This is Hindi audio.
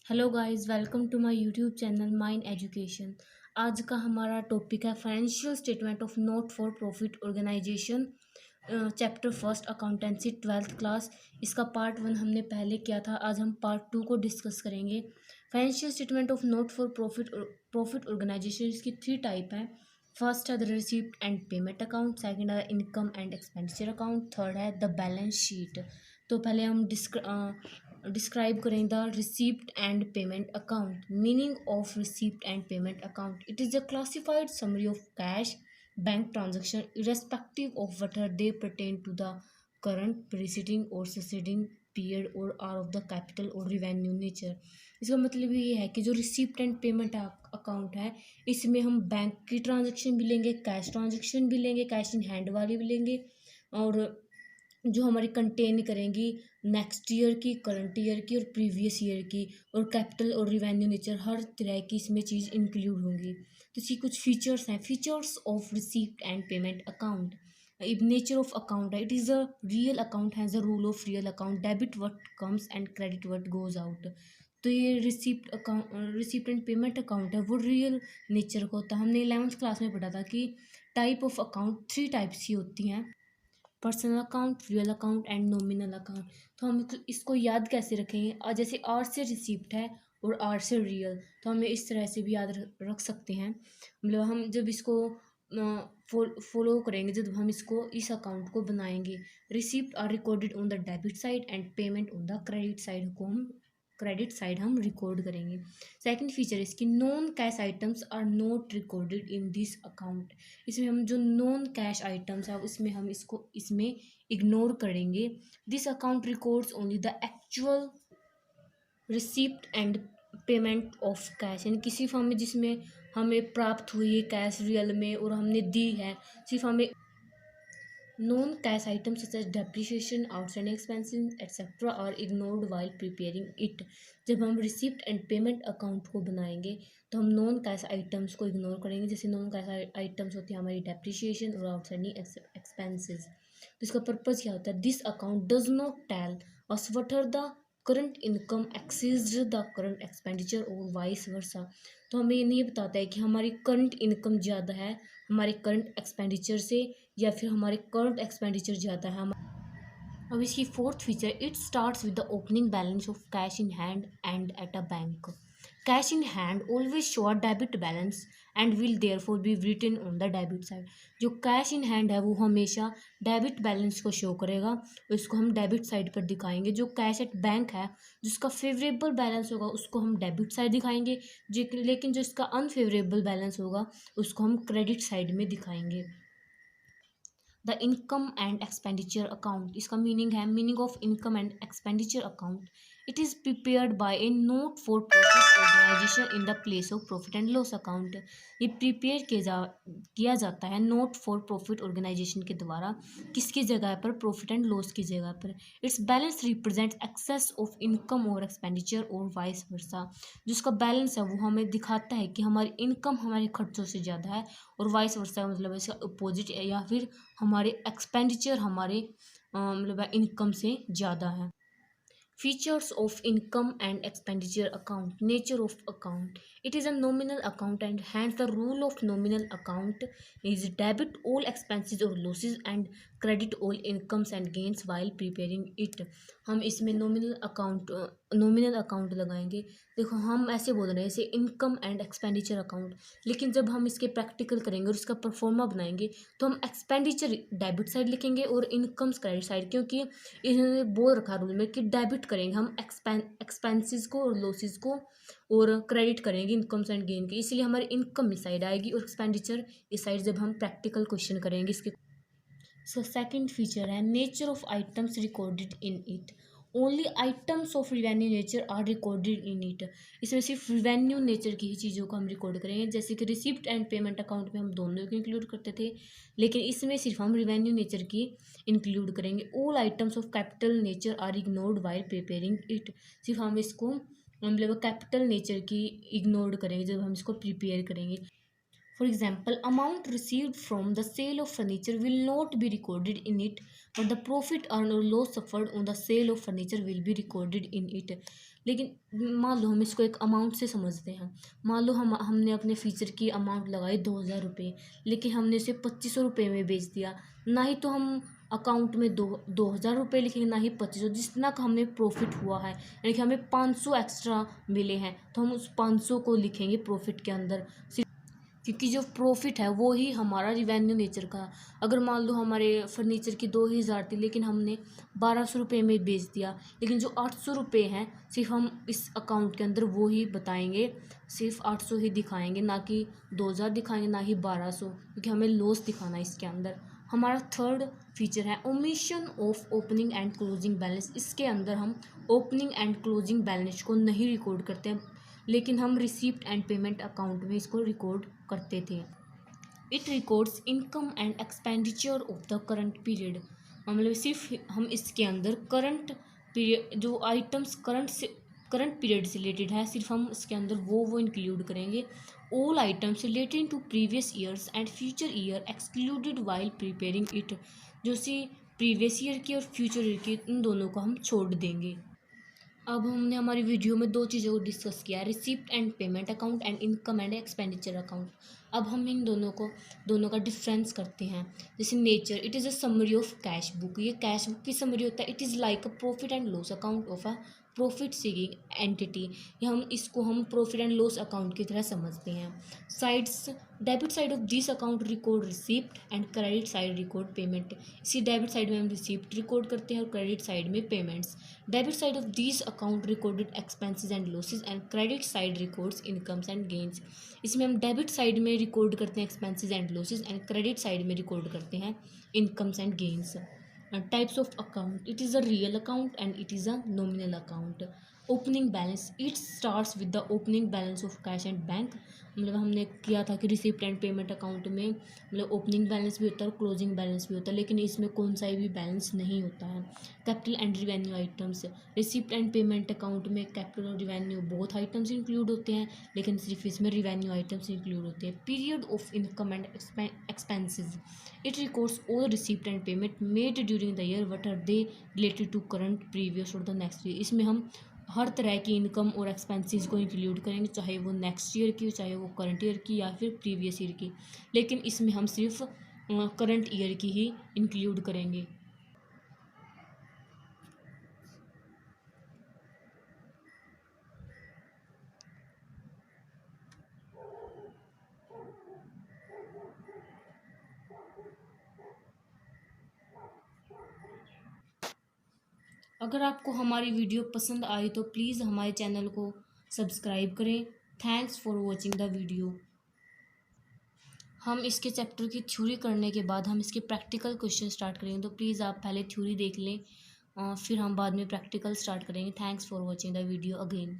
Hello guys, welcome to my YouTube channel mind education. आज का हमारा टॉपिक है financial statement of not for profit organisation, chapter first accountancy, twelfth class. इसका पार्ट वन हमने पहले किया था, आज हम पार्ट टू को डिस्कस करेंगे। Financial statement of not for profit organisation, इसकी थ्री टाइप है। फर्स्ट है the receipt and payment account, second है income and expenditure account, third है द बैलेंस शीट। तो पहले हम डिस्क्राइब करें the receipt and payment account. Meaning of receipt and payment account: it is a classified summary of cash bank transaction irrespective of whether they pertain to the current, preceding or succeeding period or are of the capital or revenue nature। इसका मतलब ये है कि जो रिसीप्ट एंड पेमेंट अकाउंट है, इसमें हम बैंक की ट्रांजेक्शन भी लेंगे, कैश ट्रांजेक्शन भी लेंगे, कैश इन हैंड वाली भी लेंगे, और जो हमारी कंटेन करेंगी नेक्स्ट ईयर की, करंट ईयर की और प्रीवियस ईयर की, और कैपिटल और रिवेन्यू नेचर, हर तरह की इसमें चीज़ इंक्लूड होंगी। तो इसकी कुछ फीचर्स हैं। Features of receipt and payment account: nature of account है, it is a real account, has a rule of real account, debit what comes and credit what goes out. तो ये रिसिप्ट एंड पेमेंट अकाउंट है, वो रियल नेचर का होता है। हमने 11th क्लास में पढ़ा था कि type of account three types की होती हैं: personal account, real account and nominal account. तो हम इसको याद कैसे रखेंगे? जैसे आर से रिसिप्ट है और आर से रियल, तो हमें इस तरह से भी याद रख सकते हैं। मतलब हम जब इसको फॉलो करेंगे, जब हम इसको इस अकाउंट को बनाएंगे, receipt are recorded on the debit side and payment on the credit side हम रिकॉर्ड करेंगे। सेकंड फीचर इसकी, non cash items are not recorded in this account. इसमें हम जो नॉन कैश आइटम्स है उसमें हम इसमें इग्नोर करेंगे। This account records only the actual receipt and payment of cash, यानी किसी फॉर्म में जिसमें हमें प्राप्त हुई है कैश रियल में और हमने दी है, सिर्फ हमें non cash items such as depreciation, outstanding expenses etcetera are ignored while preparing it. जब हम रिसिप्ट एंड पेमेंट अकाउंट को बनाएंगे तो हम नॉन कैश आइटम्स को इग्नोर करेंगे। जैसे नॉन कैश आइटम्स होती हैं हमारी डेप्रिसिएशन और आउटस्टैंडिंग एक्सपेंसेस। तो इसका पर्पज़ क्या होता है? This account does not tell us what are the current income exceeds the current expenditure और वाइस वर्सा। तो हमें ये नहीं बताता है कि हमारी करंट इनकम ज़्यादा है हमारे करंट एक्सपेंडिचर से, या फिर हमारे करंट एक्सपेंडिचर ज़्यादा है। अब इसकी fourth feature, it starts with the opening balance of cash in hand and at a bank. Cash in hand always show a debit balance and will therefore be written on the debit side. जो कैश इन हैंड है वो हमेशा डेबिट बैलेंस को शो करेगा और इसको हम डेबिट साइड पर दिखाएंगे। जो कैश एट बैंक है, जिसका फेवरेबल बैलेंस होगा उसको हम डेबिट साइड दिखाएंगे, लेकिन जो इसका अनफेवरेबल बैलेंस होगा उसको हम क्रेडिट साइड में दिखाएंगे। The income and expenditure account, इसका मीनिंग है, meaning of income and expenditure account: it is prepared by a not for profit organisation in the place of profit and loss account. ये प्रिपेयर किया जाता है नोट फॉर प्रॉफिट ऑर्गेनाइजेशन के द्वारा, किसकी जगह पर? प्रॉफिट एंड लॉस की जगह पर। Its balance represent excess of income और एक्सपेंडिचर और वाइस वर्सा। जिसका बैलेंस है वो हमें दिखाता है कि हमारी इनकम हमारे खर्चों से ज़्यादा है, और वाइस वर्सा मतलब इसका अपोजिट है, या फिर हमारे एक्सपेंडिचर हमारे मतलब इनकम से ज़्यादा है। Features of income and expenditure account. Nature of account: it is a nominal account and hence the rule of nominal account is debit all expenses or losses and credit all incomes and gains while preparing it। हम इसमें नॉमिनल अकाउंट लगाएंगे। देखो हम ऐसे बोल रहे हैं जैसे इनकम एंड एक्सपेंडिचर अकाउंट, लेकिन जब हम इसके प्रैक्टिकल करेंगे और इसका परफॉर्मा बनाएंगे तो हम एक्सपेंडिचर डेबिट साइड लिखेंगे और इनकम्स क्रेडिट साइड, क्योंकि इन्होंने बोल रखा रूल में कि डेबिट करेंगे हम एक्सपेंसेस को और लॉसेस को, और क्रेडिट करेंगे इनकम्स एंड गेन के, इसलिए हमारी इनकम इस साइड आएगी और एक्सपेंडिचर इस साइड जब हम प्रैक्टिकल क्वेश्चन करेंगे इसके। सेकंड फीचर है nature of items recorded in it. Only items of revenue nature are recorded in it. इसमें सिर्फ रिवेन्यू नेचर की ही चीज़ों को हम रिकॉर्ड करेंगे। जैसे कि रिसिप्ट एंड पेमेंट अकाउंट में हम दोनों को इंक्लूड करते थे, लेकिन इसमें सिर्फ हम रिवेन्यू नेचर की इंक्लूड करेंगे। All items of capital nature are ignored while preparing it. सिर्फ हम इसको मतलब कैपिटल नेचर की इग्नोर करेंगे जब हम इसको प्रिपेयर करेंगे। For example, amount received from the sale of furniture will not be recorded in it, but the profit earned or loss suffered on the sale of furniture will be recorded in it. लेकिन मान लो हम इसको एक अमाउंट से समझते हैं। मान लो हमने अपने फीचर की अमाउंट लगाई 2,000 रुपये, लेकिन हमने इसे 2,500 रुपये में बेच दिया। ना ही तो हम अकाउंट में 2,000 रुपये लिखेंगे, ना ही 2,500। जितना का हमें प्रॉफिट हुआ है, यानी कि हमें 500 एक्स्ट्रा मिले हैं, तो हम उस 500 को लिखेंगे प्रॉफिट के अंदर, क्योंकि जो प्रॉफिट है वो ही हमारा रिवेन्यू नेचर का। अगर मान लो हमारे फर्नीचर की 2,000 थी, लेकिन हमने 1,200 रुपये में बेच दिया, लेकिन जो 800 रुपये हैं सिर्फ हम इस अकाउंट के अंदर वो ही बताएंगे, सिर्फ 800 ही दिखाएंगे, ना कि 2,000 दिखाएंगे, ना ही 1,200, क्योंकि हमें लॉस दिखाना है इसके अंदर। हमारा थर्ड फीचर है omission of opening and closing balance. इसके अंदर हम ओपनिंग एंड क्लोजिंग बैलेंस को नहीं रिकॉर्ड करते हैं, लेकिन हम रिसीप्ट एंड पेमेंट अकाउंट में इसको रिकॉर्ड करते थे। It records income and expenditure of the current period. मतलब सिर्फ हम इसके अंदर करंट पीरियड, जो आइटम्स करंट पीरियड से रिलेटेड है, सिर्फ हम इसके अंदर वो इंक्लूड करेंगे। All items related to previous years and future year excluded while preparing it. जो सी प्रीवियस ईयर की और फ्यूचर ईयर की, इन दोनों को हम छोड़ देंगे। अब हमने हमारी वीडियो में दो चीज़ों को डिस्कस किया है, receipt and payment account and income and expenditure account. अब हम इन दोनों का डिफरेंस करते हैं। जैसे nature, it is a summary of cash book. ये कैश बुक की समरी होता है। It is like a profit and loss account of a profit seeking entity. या हम प्रॉफिट एंड लॉस अकाउंट की तरह समझते हैं। Sides, debit side of this account record receipt and credit side record payment. इसी डेबिट साइड में हम रिसीप्ट रिकॉर्ड करते हैं और क्रेडिट साइड में payments. Debit side of this account recorded expenses and losses and credit side records incomes and gains. इसमें हम डेबिट साइड में रिकॉर्ड करते हैं expenses and losses and credit side में रिकॉर्ड करते हैं incomes and gains. Types of account, it is a real account and it is a nominal account. Opening balance, it starts with the opening balance of cash and bank. मतलब हमने किया था कि रिसिप्ट एंड पेमेंट अकाउंट में मतलब ओपनिंग बैलेंस भी होता है और क्लोजिंग बैलेंस भी होता है, लेकिन इसमें कौन सा भी बैलेंस नहीं होता है। Capital and revenue items, receipt and payment account में कैपिटल और रिवेन्यू बोथ आइटम्स इंक्लूड होते हैं, लेकिन सिर्फ इसमें रिवेन्यू आइटम्स इंक्लूड होते हैं। Period of income and expenses, it records all receipt and payment made during the year, what are they related to current, previous और the next year। इसमें हम हर तरह की इनकम और एक्सपेंसेस को इंक्लूड करेंगे, चाहे वो नेक्स्ट ईयर की, चाहे वो करंट ईयर की या फिर प्रीवियस ईयर की, लेकिन इसमें हम सिर्फ करंट ईयर की ही इंक्लूड करेंगे। अगर आपको हमारी वीडियो पसंद आई तो प्लीज़ हमारे चैनल को सब्सक्राइब करें। Thanks for watching the video. हम इसके चैप्टर की थ्योरी करने के बाद हम इसके प्रैक्टिकल क्वेश्चन स्टार्ट करेंगे, तो प्लीज़ आप पहले थ्योरी देख लें, फिर हम बाद में प्रैक्टिकल स्टार्ट करेंगे। Thanks for watching the video again.